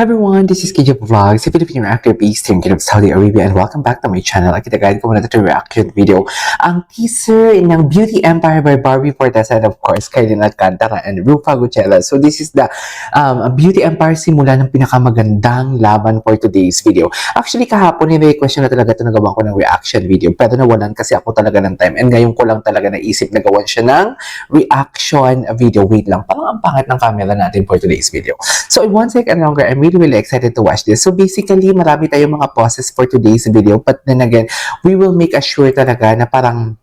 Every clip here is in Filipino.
Hi everyone, this is KJ Vlogs, a Filipino actor based in Kingdom of Saudi Arabia, and welcome back to my channel. Kita guide ko muna ito reaction video. Ang teaser ng Beauty Empire by Barbie Fortesa and of course, Kailin Alcantara and Rufa Gutierrez. So this is the Beauty Empire simula ng pinakamagandang laban for today's video. Actually, kahapon, ni-request na talaga ito nagawa ko ng reaction video, pero nawalan kasi ako talaga ng time. And ngayon ko lang talaga naisip na gawan siya ng reaction video. Wait lang, parang ang pangit ng camera natin for today's video. So in 1 second longer, I'm really excited to watch this. So basically, marami tayong mga pauses for today's video. But then again, we will make sure talaga na parang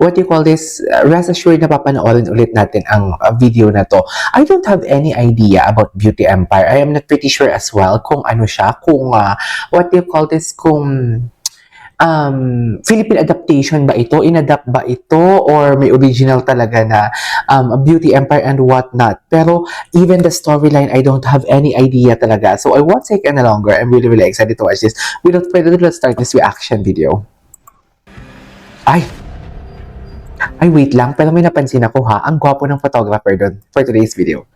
what do you call this? Rest assured na papanoorin ulit natin ang video na to. I don't have any idea about Beauty Empire. I am not pretty sure as well kung ano siya, kung what do you call this, kung Philippine adaptation ba ito? Inadapt ba ito? Or may original talaga na Beauty Empire and whatnot? Pero even the storyline, I don't have any idea talaga. So I won't take any longer. I'm really excited to watch this. Without further ado, let's start this reaction video. Ay, wait lang. Pero may napansin ako ha. Ang gwapo ng photographer doon for today's video.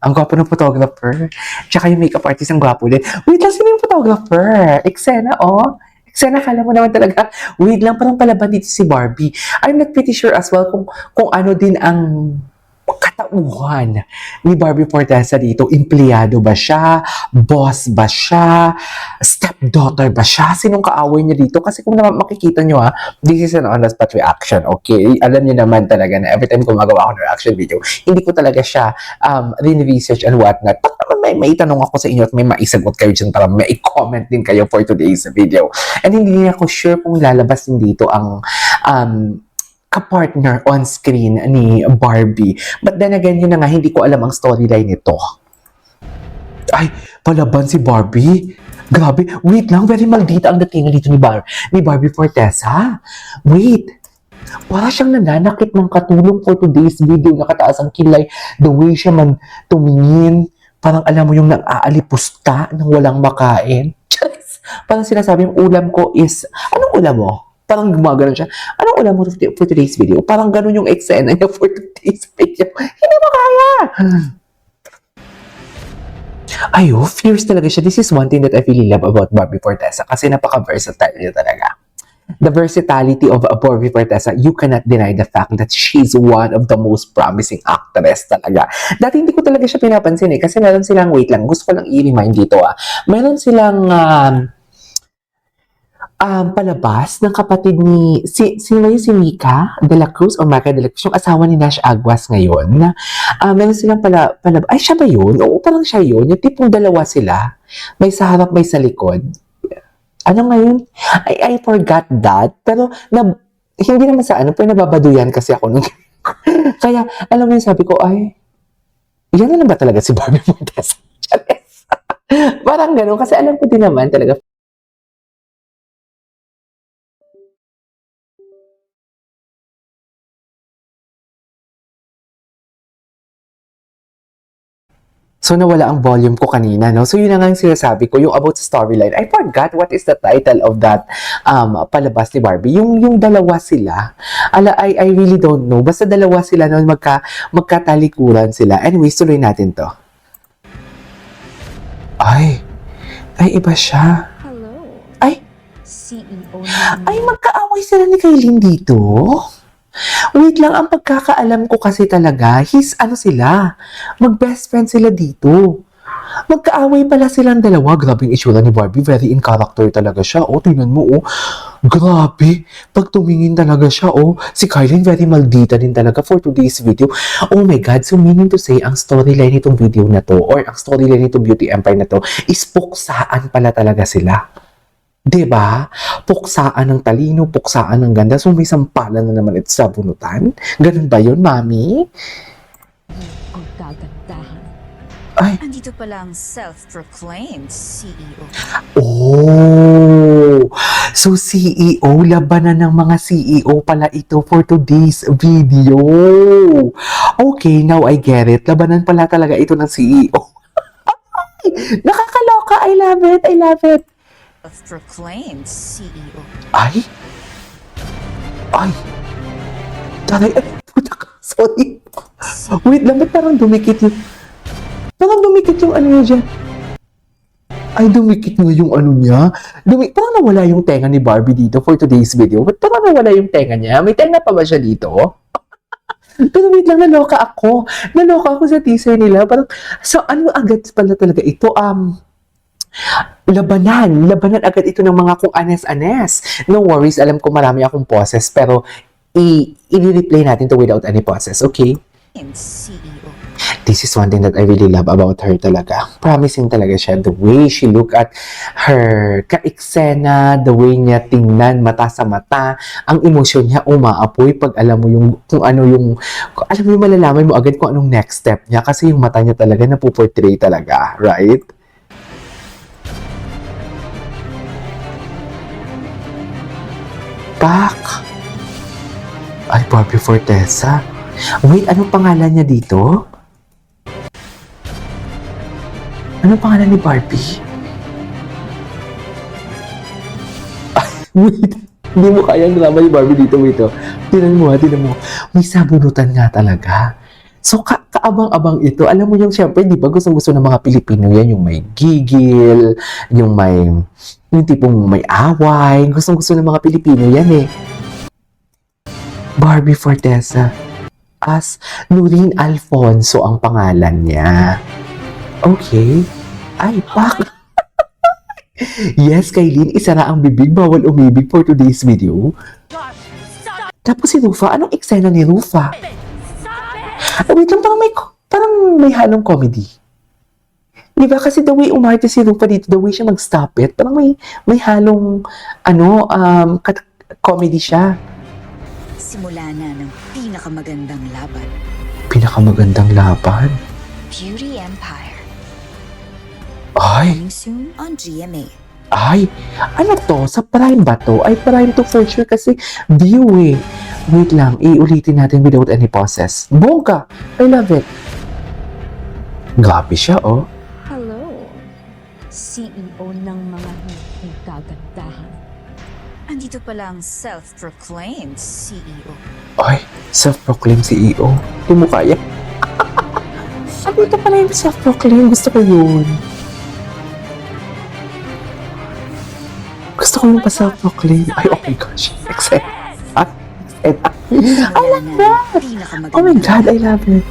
Ang gwapo ng photographer. Tsaka yung makeup artist ang gwapo din. Wait lang, sino yung photographer? Eksena, oh. Sana akala mo naman talaga, wait lang, parang palaban dito si Barbie. I'm not pretty sure as well kung ano din ang katauhan ni Barbie Fortesa dito. Empleyado ba siya? Boss ba siya? Stepdaughter ba siya? Sinong kaaway niya dito? Kasi kung naman makikita nyo this is an on-the-spot reaction, okay? Alam niyo naman talaga na every time gumagawa ako ng reaction video, hindi ko talaga siya research and whatnot. May tanong ako sa inyo at may maisagot kayo dyan para may comment din kayo for today's video. And hindi ako sure kung lalabas din dito ang ka-partner on screen ni Barbie. But then again, yun na nga, hindi ko alam ang storyline nito. Ay, palaban si Barbie. Grabe, wait lang, very maldita ang datingan dito ni Barbie Fortesa. Wait, wala siyang nananakit ng katulong for today's video. Nakataas ang kilay, the way siya man tumingin. Parang alam mo yung nang-aalipusta nang walang makain. Charis! Parang sinasabi yung ulam ko is, anong ulam mo? Parang gumagano siya. Anong ulam mo for today's video? Parang ganun yung eksena niya for today's video. Hindi mo kaya! Ayo, fierce talaga siya. This is one thing that I really love about Barbie Fortesa kasi napaka-versatile niya talaga. The versatility of Barbie Fortesa, you cannot deny the fact that she's one of the most promising actress talaga. Dati hindi ko talaga siya pinapansin kasi meron silang, wait lang, gusto ko lang i-remind dito meron silang palabas ng kapatid ni, sino yun, si Mika de la Cruz o Marca de la Cruz, yung asawa ni Nash Aguas ngayon. Meron silang palabas, ay siya ba yun? Oo, parang siya yun. Yung tipong dalawa sila, may sa harap, may sa likod. Ano ngayon? I forgot that. Pero, hindi naman sa pero nababaduyan kasi ako nung kaya, alam mo yung sabi ko, ay, yan na lang ba talaga si Barbie Fortesa? Parang gano'n. Kasi alam ko din naman talaga. So, nawala ang volume ko kanina, no? So, yun na nga yung sinasabi ko, yung about sa storyline. I forgot what is the title of that palabas ni Barbie. Yung dalawa sila. I really don't know. Basta dalawa sila, no? Magkatalikuran sila. Anyways, tuloy natin to. Ay, iba siya. Hello. Ay, CEO. Ay, magkaaway sila ni Kailin dito. Wait lang, ang pagkakaalam ko kasi talaga, sila, mag-best friend sila dito. Magkaaway pala silang dalawa. Grabe yung itsura ni Barbie, very in character talaga siya. Oh, tingnan mo, oh. Grabe, pag tumingin talaga siya, oh. Si Kailin, very maldita din talaga for today's video. Oh my God, so meaning to say, ang storyline nitong video na to, or ang storyline nitong Beauty Empire na to, is puksaan pala talaga sila. Diba? Puksaan ng talino, puksaan ng ganda. So may sampalan na naman ito sa bunutan. Ganun ba yun, Mami? Ang gagandahan. Ay. Andito pala ang self-proclaimed CEO. Oh! So CEO, labanan ng mga CEO pala ito for today's video. Okay, now I get it. Labanan pala talaga ito ng CEO. Nakakaloka. I love it. I love it. Self-proclaimed CEO. Ay! Taray, puta ka. Sorry. Wait lang, ba't parang dumikit yung mo dyan? Ay, dumikit nga yung ano niya. Parang nawala yung tenga ni Barbie dito for today's video. Ba't parang nawala yung tenga niya? May tenga pa ba siya dito? Pero wait lang, naloka ako. Naloka ako sa teaser nila. Parang, so ano agad pala talaga ito? Labanan agad ito ng mga kung anes-anes. No worries, alam ko marami akong poses, pero i-replay natin to without any poses, okay? CEO. This is one thing that I really love about her talaga. Promising talaga siya. The way she look at her ka-eksena, the way niya tingnan, mata sa mata, ang emosyon niya umaapoy pag alam mo yung, alam mo yung malalaman mo agad kung anong next step niya kasi yung mata niya talaga napuportray talaga, right? Pak! Ay, Barbie Fortesa. Wait, anong pangalan niya dito? Anong pangalan ni Barbie? Ay, wait. Hindi mo kayang drama ni Barbie dito. Wait, oh. Tinan mo. May sabunutan nga talaga. So, kaabang-abang ito. Alam mo yung, syempre, di ba, gusto ng mga Pilipino yan, yung may gigil, yung tipong may away. Gusto ng mga Pilipino yan, eh. Barbie Fortesa. As Nurin Alfonso ang pangalan niya. Okay. Ay, pak! Yes, Kailin, isara ang bibig, bawal umibig for today's video. Tapos si Rufa, anong eksena ni Rufa? Wait lang, parang may halong comedy. Di ba? Kasi the way umarte si Rufa dito, the way siya mag-stop it, parang may halong, comedy siya. Simula na ng pinakamagandang laban. Pinakamagandang laban? Beauty Empire. Ay! Coming soon on GMA. Ay! Ano to? Sa Prime ba to? Ay, Prime to for sure kasi view eh. Wait lang, iulitin natin without any pauses. Bongga! I love it. Grabe siya, oh. Hello, CEO ng mga hindi kagandahan. Andito pala ang self-proclaimed CEO. Ay, self-proclaimed CEO. Hindi mo kaya. Ito pala yung self-proclaimed. Gusto ko yun. Gusto ko yung pa-self-proclaimed. Ay, oh my gosh. Excited. I love that. Oh my God, I love it.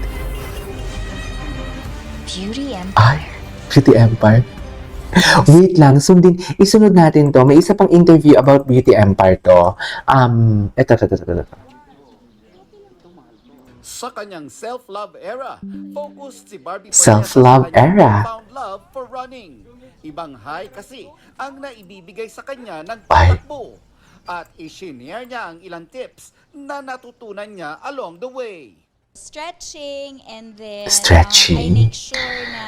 Beauty Empire. Ay, Beauty Empire. Wait lang, isunod natin to. May isa pang interview about Beauty Empire to. Ito. Sa kanyang self-love era, focused si Barbie Self-love Fortesa sa kanyang era. found love for running. Ibang high kasi ang naibibigay sa kanya ng Ay. patakbo. At isinare niya ang ilang tips na natutunan niya along the way. Stretching, and then Stretching. I make sure na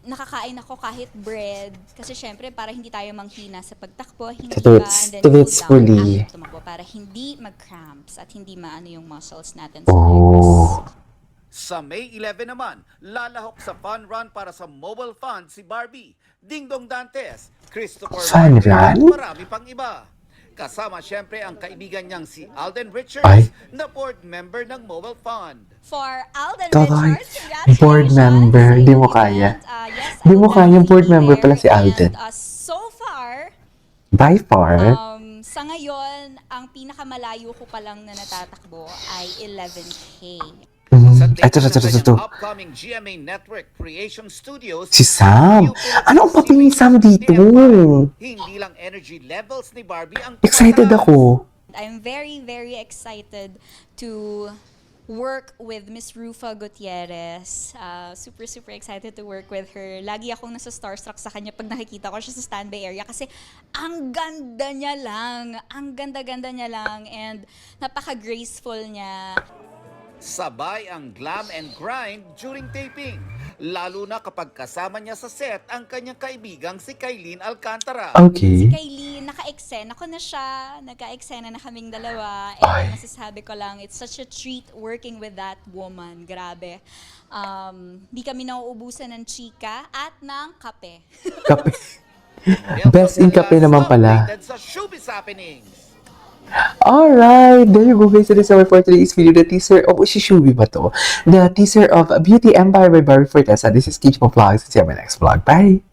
nakakain ako kahit bread kasi syempre para hindi tayo manghina sa pagtakbo, hindi Truths- and then truthfully. cool down after tumakbo para hindi mag-cramps at hindi maano yung muscles natin sa legs. Oh. Sa May 11 naman, lalahok sa fun run para sa mobile fund si Barbie, Dingdong Dantes, Christopher Fun Martin, run? at marami pang iba. Kasama siyempre ang kaibigan niyang si Alden Richards Ay. na board member ng mobile fund. For Alden Taray. Richards, congratulations! Board member, sa di mo event. kaya. Yes, Di mo Alden kaya, will board be member pala there. si Alden. And, so far, By far. sa ngayon, ang pinakamalayo ko pa lang na natatakbo ay 11K. Sa Ito. taping ng kanyang upcoming GMA Network Creation Studios, Si Sam. Ano ang papel ni Sam dito? Hindi lang energy levels ni Barbie ang Excited tumataas. ako. I'm very, very excited to work with Miss Rufa Gutierrez. Super, super excited to work with her. Lagi akong nasa starstruck sa kanya pag nakikita ko siya sa standby area kasi ang ganda niya lang. Ang ganda-ganda niya lang and napaka-graceful niya. Sabay ang glam and grind during taping. Lalo na kapag kasama niya sa set ang kanyang kaibigang si Kailin Alcantara. Si Okay. Kaylee, naka-eksena ko na siya. Nagka-eksena na kaming dalawa. And masasabi ko lang, it's such a treat working with that woman. Grabe. Di kami nauubusan ng chika at ng kape. Kape. Best in kape naman pala. Updated sa showbiz happenings. Alright, there you go guys. That is our for today's video. The teaser of Ushishubi ba to? The teaser of Beauty Empire by Barry Fortesa. This is Keith Vlogs. See you on my next vlog. Bye!